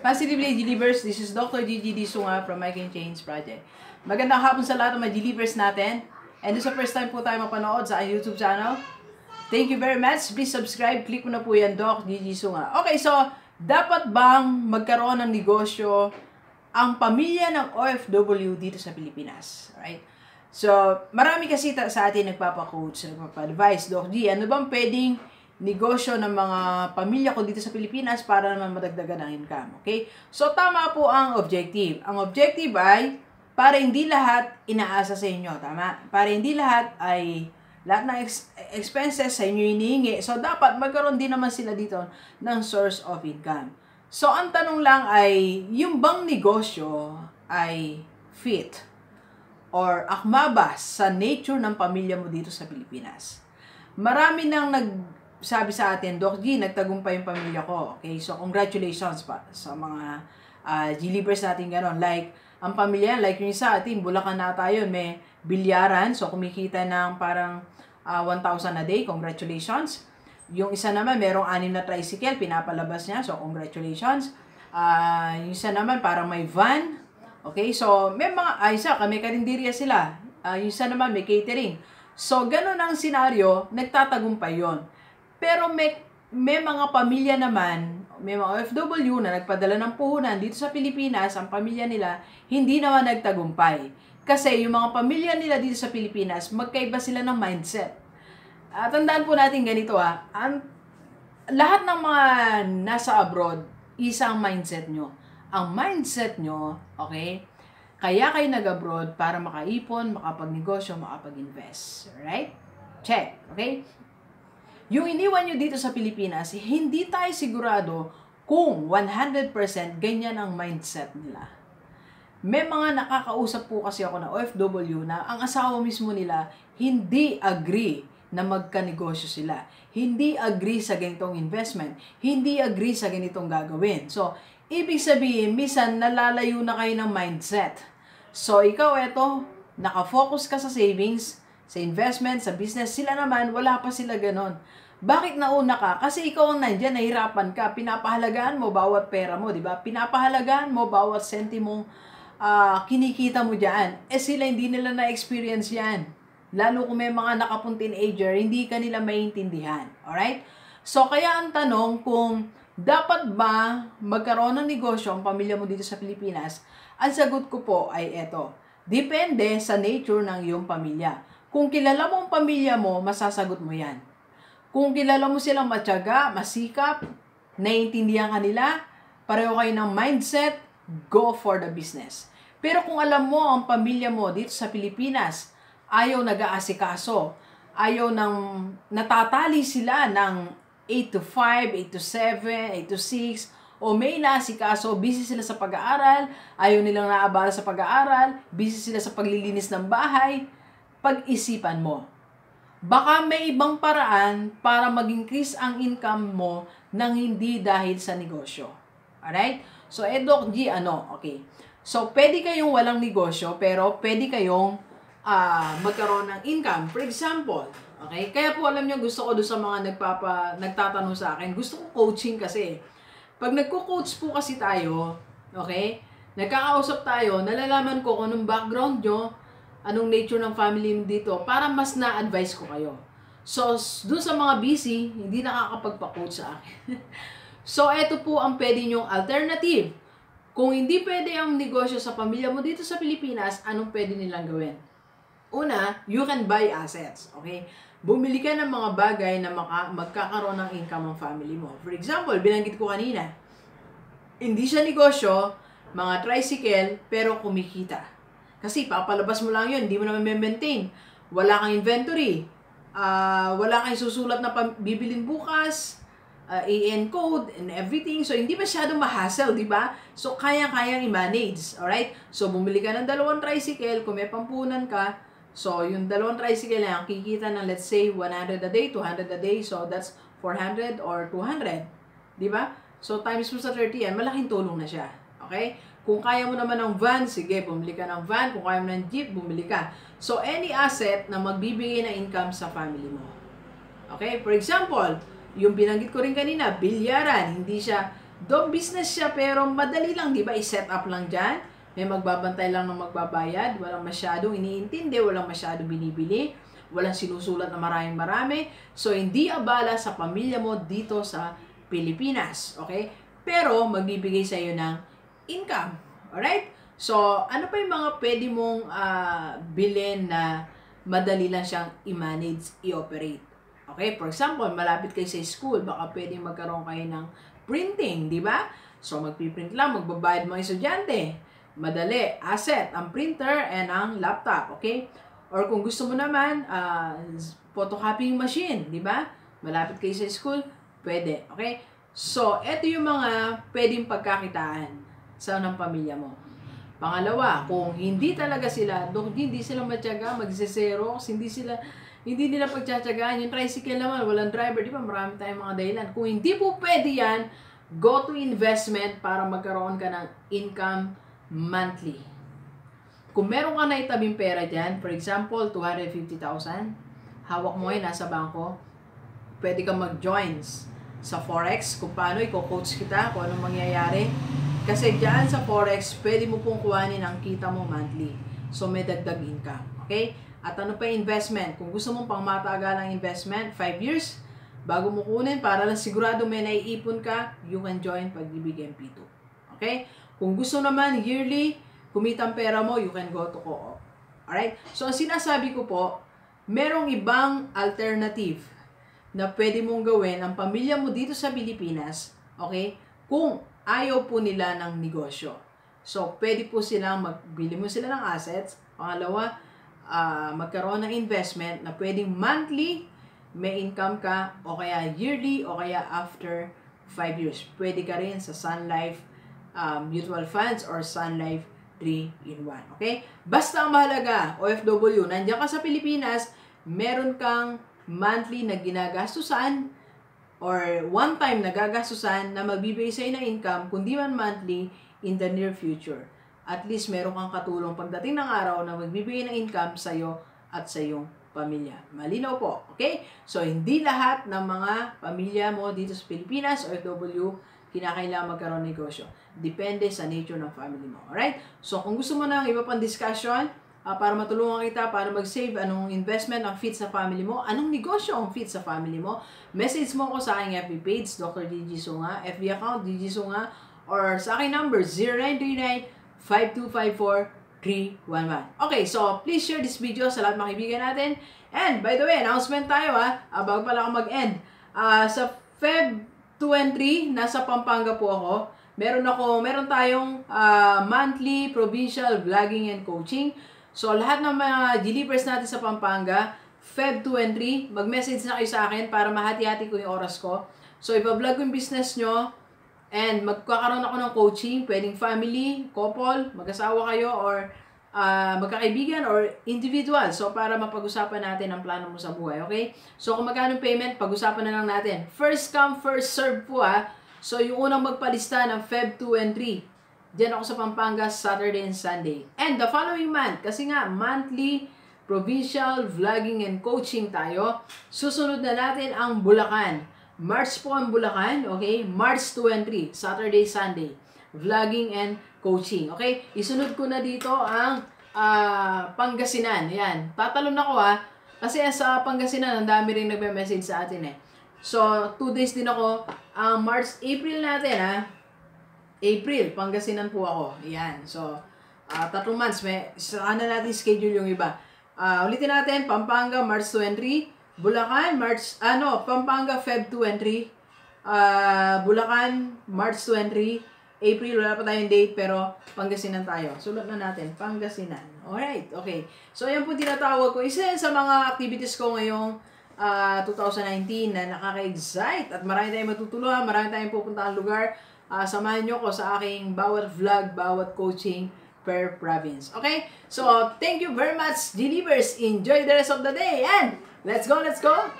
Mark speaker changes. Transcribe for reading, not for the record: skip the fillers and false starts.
Speaker 1: Positively Delivers, this is Dr. Gigi Disunga from I Can Change Project. Magandang hapon sa lahat ng mga Delivers natin. And this is the first time po tayo mapanood sa YouTube channel. Thank you very much. Please subscribe. Click mo na po yan, Doc Gigi Disunga. Okay, so, dapat bang magkaroon ng negosyo ang pamilya ng OFW dito sa Pilipinas? Right? So, marami kasi sa atin nagpapa-coach, nagpapa-advise, Doc G, ano bang pwedeng negosyo ng mga pamilya ko dito sa Pilipinas para naman madagdagan ang income. Okay? So, tama po ang objective. Ang objective ay para hindi lahat inaasa sa inyo. Tama? Para hindi lahat ng expenses sa inyo hinihingi. So, dapat magkaroon din naman sila dito ng source of income. So, ang tanong lang ay, yung bang negosyo ay fit or akma ba sa nature ng pamilya mo dito sa Pilipinas? Marami nang sabi sa atin, Doc G, nagtagumpay yung pamilya ko. Okay, so congratulations pa sa mga G-Libers natin gano'n. Like, ang pamilya, like yung isa atin, Bulacan na tayo, may bilyaran, so kumikita ng parang 1,000 a day, congratulations. Yung isa naman, merong 6 na tricycle, pinapalabas niya, so congratulations. Yung isa naman, parang may van. Okay, so may mga, may karinderya sila. Yung isa naman, may catering. So, gano'n ang senaryo, nagtatagumpay yon. Pero may mga pamilya naman, may mga OFW na nagpadala ng puhunan dito sa Pilipinas, ang pamilya nila, hindi naman nagtagumpay. Kasi yung mga pamilya nila dito sa Pilipinas, magkaiba sila ng mindset. Tandaan po natin ganito lahat ng mga nasa abroad, isang mindset nyo. Ang mindset nyo, okay, kaya kayo nag-abroad para makaipon, makapagnegosyo, makapag-invest. Right? Check. Okay? Yung iniwan nyo dito sa Pilipinas, hindi tayo sigurado kung 100% ganyan ang mindset nila. May mga nakakausap po kasi ako na OFW na ang asawa mismo nila hindi agree na magkanegosyo sila. Hindi agree sa ganitong investment. Hindi agree sa ganitong gagawin. So, ibig sabihin, minsan nalalayo na kayo ng mindset. So, ikaw nakafocus ka sa savings, sa investment, sa business. Sila naman, wala pa sila ganon. Bakit nauna ka? Kasi ikaw ang nandyan, nahirapan ka. Pinapahalagaan mo bawat pera mo, di ba? Pinapahalagaan mo bawat sentimong kinikita mo dyan. Sila hindi nila na-experience yan. Lalo kung may mga nakapun teenager, hindi ka nila maintindihan. Alright? So, kaya ang tanong kung dapat ba magkaroon ng negosyo ang pamilya mo dito sa Pilipinas, ang sagot ko po ay eto. Depende sa nature ng iyong pamilya. Kung kilala mo ang pamilya mo, masasagot mo yan. Kung kilala mo silang matyaga, masikap, naiintindihan ka nila, pareho kayo ng mindset, go for the business. Pero kung alam mo ang pamilya mo dito sa Pilipinas, ayaw nag-aasikaso, ayaw natatali sila ng 8 to 5, 8 to 7, 8 to 6, o may naasikaso, busy sila sa pag-aaral, ayaw nilang naabala sa pag-aaral, busy sila sa paglilinis ng bahay, pag-isipan mo. Baka may ibang paraan para mag-increase ang income mo nang hindi dahil sa negosyo. Alright? So, Doc G, okay. So, pwede kayong walang negosyo, pero pwede kayong magkaroon ng income. For example, okay? Kaya po alam nyo, gusto ko doon sa mga nagtatanong sa akin, gusto ko coaching kasi. Pag nagko-coach po kasi tayo, okay? Nagkakausap tayo, nalalaman ko kung anong background nyo, anong nature ng family dito, para mas na-advise ko kayo. So, dun sa mga busy, hindi nakakapagpa-coach sa akin. So, eto po ang pwede nyong alternative. Kung hindi pwede ang negosyo sa pamilya mo dito sa Pilipinas, anong pwede nilang gawin? Una, you can buy assets. Okay? Bumili ka ng mga bagay na magkakaroon ng income ang family mo. For example, binanggit ko kanina, hindi siya negosyo, mga tricycle, pero kumikita. Kasi papalabas mo lang yun, hindi mo naman maintain. Wala kang inventory. Wala kang susulat na bibilin bukas, AN code, and everything. So, hindi masyadong ma-hassle, di ba? So, kaya-kayang i-manage. Alright? So, bumili ka ng 2 tricycle, kung may pampunan ka, so, yung 2 tricycle na kikita ng, let's say, 100 a day, 200 a day, so that's 400 or 200. Di ba? So, times mo sa 30 yan, malaking tulong na siya. Okay? Kung kaya mo naman ng van, sige, bumili ka ng van. Kung kaya mo ng jeep, bumili ka. So, any asset na magbibigay ng income sa family mo. Okay? For example, yung binanggit ko rin kanina, bilyaran, hindi siya Though business siya, pero madali lang, di ba? I-set up lang dyan. May magbabantay lang ng magbabayad. Walang masyadong iniintindi, walang masyadong binibili. Walang sinusulat na marami. So, hindi abala sa pamilya mo dito sa Pilipinas. Okay? Pero, magbibigay sa iyo ng income. Alright? So, ano pa yung mga pwede mong bilhin na madali lang siyang i-manage, i-operate? Okay? For example, malapit kayo sa school, baka pwedeng magkaroon kayo ng printing, di ba? So, magpiprint lang, magbabayad mga estudyante. Madali, asset, ang printer and ang laptop, okay? Or kung gusto mo naman, photocopying machine, di ba? Malapit kayo sa school, pwede, okay? So, ito yung mga pwedeng pagkakitaan sa ng pamilya mo. Pangalawa, kung hindi talaga sila, hindi sila matyaga, magse-xerox, hindi nila pagtsatsagaan, yung tricycle naman, walang driver, di ba? Marami tayong mga dahilan. Kung hindi po pwede yan, go to investment para magkaroon ka ng income monthly. Kung meron ka na itabing pera dyan, for example, 250,000, hawak mo yun, nasa bangko, pwede ka mag-join sa Forex, kung paano, i-coach kita, kung anong mangyayari. Kasi dyan sa Forex, pwede mo pong kuhanin ang kita mo monthly. So, may dagdag income. Okay? At ano pa investment? Kung gusto mong pang matagalang investment, 5 years, bago mo kunin, para lang sigurado may naiipon ka, you can join Pag-ibig MP2. Okay? Kung gusto naman, yearly, kumita ang pera mo, you can go to Co-op. Alright? So, ang sinasabi ko po, merong ibang alternative na pwede mong gawin ang pamilya mo dito sa Pilipinas, okay? Kung ayaw po nila ng negosyo. So, pwede po silang magbili mo sila ng assets. Pangalawa, magkaroon ng investment na pwedeng monthly may income ka o kaya yearly o kaya after 5 years. Pwede ka rin sa Sun Life Mutual Funds or Sun Life 3-in-1. Okay? Basta ang mahalaga, OFW, nandiyan ka sa Pilipinas, meron kang monthly na ginagastusan or one time na gagastusan na magbibigay sa'yo ng income, kundi man monthly in the near future. At least meron kang katulong pagdating ng araw na magbibigay ng income sa'yo at sa iyong pamilya. Malinaw po, okay? So, hindi lahat ng mga pamilya mo dito sa Pilipinas, OFW, kinakailangan magkaroon ng negosyo. Depende sa nature ng family mo. Alright? So, kung gusto mo ng iba pang discussion, para matulungan kita, para mag-save, anong investment ang fit sa family mo, anong negosyo ang fit sa family mo, message mo ko sa aking FB page, Dr. Gigi Sunga, FB account, Gigi Sunga, or sa aking number, 0939-5254-311. Okay, so please share this video sa lahat ng mga kaibigan natin. And, by the way, announcement tayo bago pala ako mag-end. Sa Feb 2 and 3, nasa Pampanga po ako. Meron tayong monthly provincial vlogging and coaching. So, lahat ng mga delivers natin sa Pampanga, Feb 2 and 3, mag-message na kayo sa akin para mahati-hati ko yung oras ko. So, ipa-vlog ko yung business nyo and magkakaroon ako ng coaching. Pwedeng family, couple, mag-asawa kayo, or magkakaibigan, or individual. So, para mapag-usapan natin ang plano mo sa buhay, okay? So, kung magkano payment, pag-usapan na lang natin. First come, first serve po So, yung unang magpalista ng Feb 2 and 3, diyan ako sa Pampanga, Saturday and Sunday. And the following month, kasi nga, monthly provincial vlogging and coaching tayo. Susunod na natin ang Bulacan. March po ang Bulacan, okay? March 2 and 3, Saturday, Sunday. Vlogging and coaching, okay? Isunod ko na dito ang Pangasinan. Ayan, tatalon ako kasi sa Pangasinan, ang dami rin nagme-message sa atin So, 2 days din ako. March, April natin April, Pangasinan po ako. Ayan. So, 3 months. Saan na natin schedule yung iba. Ulitin natin, Pampanga, March 2 and 3. Bulacan, Pampanga, Feb 2 and 3. Bulacan, March 2 and 3. April, wala pa tayong date, pero Pangasinan tayo. Sulat na natin, Pangasinan. Alright, okay. So, ayan po tinatawag ko. Isa yan sa mga activities ko ngayong 2019 na nakaka-excite. At marami tayong matutulungan, marami tayong pupuntahan lugar. Samahan nyo ko sa aking bawat vlog, bawat coaching per province. Okay? So, thank you very much, Delivers. Enjoy the rest of the day. And, let's go, let's go!